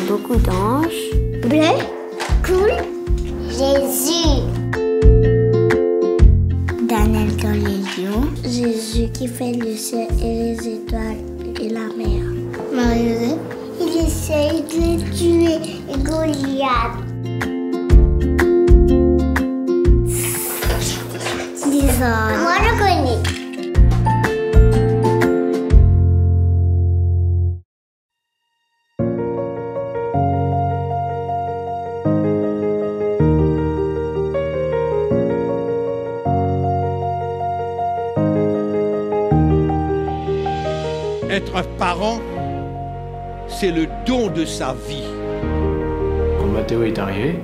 beaucoup d'anges. Bleu, cool, Jésus. Daniel dans les lions. Jésus qui fait le ciel et les étoiles et la mer. Marie-Joseph, il essaye de tuer Goliath. Disons. Moi, je connais. Être un parent, c'est le don de sa vie. Quand Mathéo est arrivé,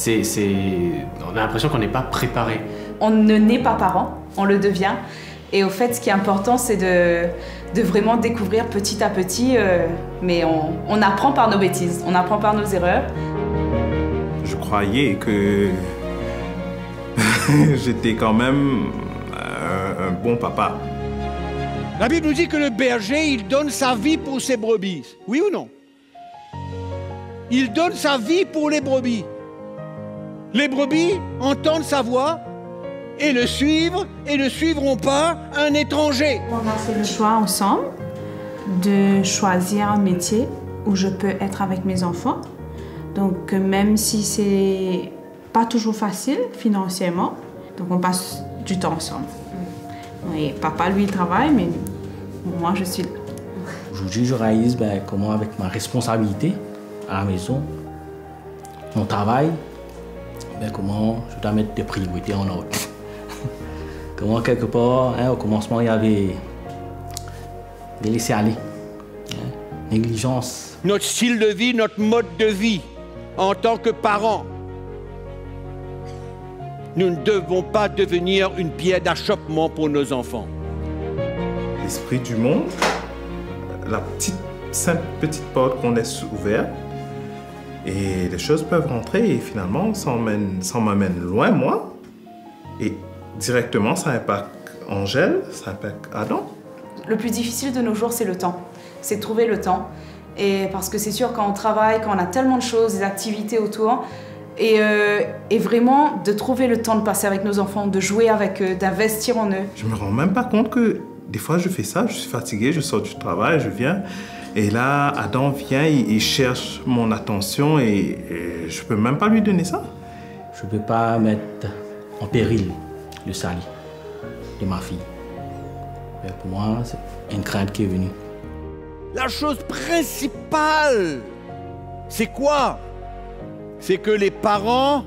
on a l'impression qu'on n'est pas préparé. On ne naît pas parent, on le devient. Et au fait, ce qui est important, c'est de vraiment découvrir petit à petit. Mais on apprend par nos bêtises, on apprend par nos erreurs. Je croyais que j'étais quand même un bon papa. La Bible nous dit que le berger, il donne sa vie pour ses brebis. Oui ou non? Il donne sa vie pour les brebis. Les brebis entendent sa voix et le suivent et ne suivront pas un étranger. On a fait le choix ensemble de choisir un métier où je peux être avec mes enfants. Donc même si c'est pas toujours facile financièrement, donc on passe du temps ensemble. Et papa, lui, il travaille, mais moi, je suis là. Aujourd'hui, je réalise comment, avec ma responsabilité à la maison, mon travail, comment je dois mettre des priorités en ordre. Comment, quelque part, au commencement, il y avait des laisser-aller, négligence. Notre style de vie, notre mode de vie, en tant que parents, nous ne devons pas devenir une pierre d'achoppement pour nos enfants. L'esprit du monde, la simple petite porte qu'on laisse ouverte, et les choses peuvent rentrer et finalement ça m'amène loin, moi. Et directement, ça impacte Angèle, ça impacte Adam. Le plus difficile de nos jours, c'est le temps. C'est de trouver le temps. Et parce que c'est sûr, quand on travaille, quand on a tellement de choses, des activités autour, et vraiment de trouver le temps de passer avec nos enfants, de jouer avec eux, d'investir en eux. Je me rends même pas compte que des fois je fais ça, je suis fatigué, je sors du travail, je viens, et là Adam vient, il cherche mon attention et je peux même pas lui donner ça. Je peux pas mettre en péril le salut de ma fille. Mais pour moi, c'est une crainte qui est venue. La chose principale, c'est quoi? C'est que les parents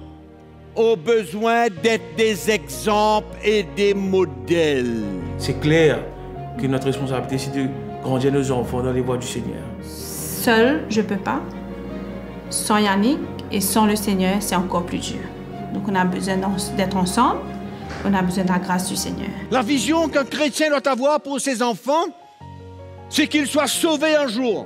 ont besoin d'être des exemples et des modèles. C'est clair que notre responsabilité, c'est de grandir nos enfants dans les voies du Seigneur. Seul, je ne peux pas. Sans Yannick et sans le Seigneur, c'est encore plus dur. Donc on a besoin d'être ensemble, on a besoin de la grâce du Seigneur. La vision qu'un chrétien doit avoir pour ses enfants, c'est qu'ils soient sauvés un jour.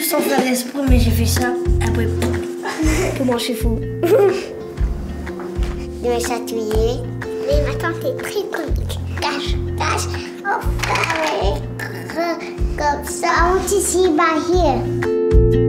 Sans faire l'esprit, mais j'ai fait ça. Après, comment je suis fou. Je me chatouiller. Mais ma tante est très comique. Cache, on fait comme ça, on tisse here.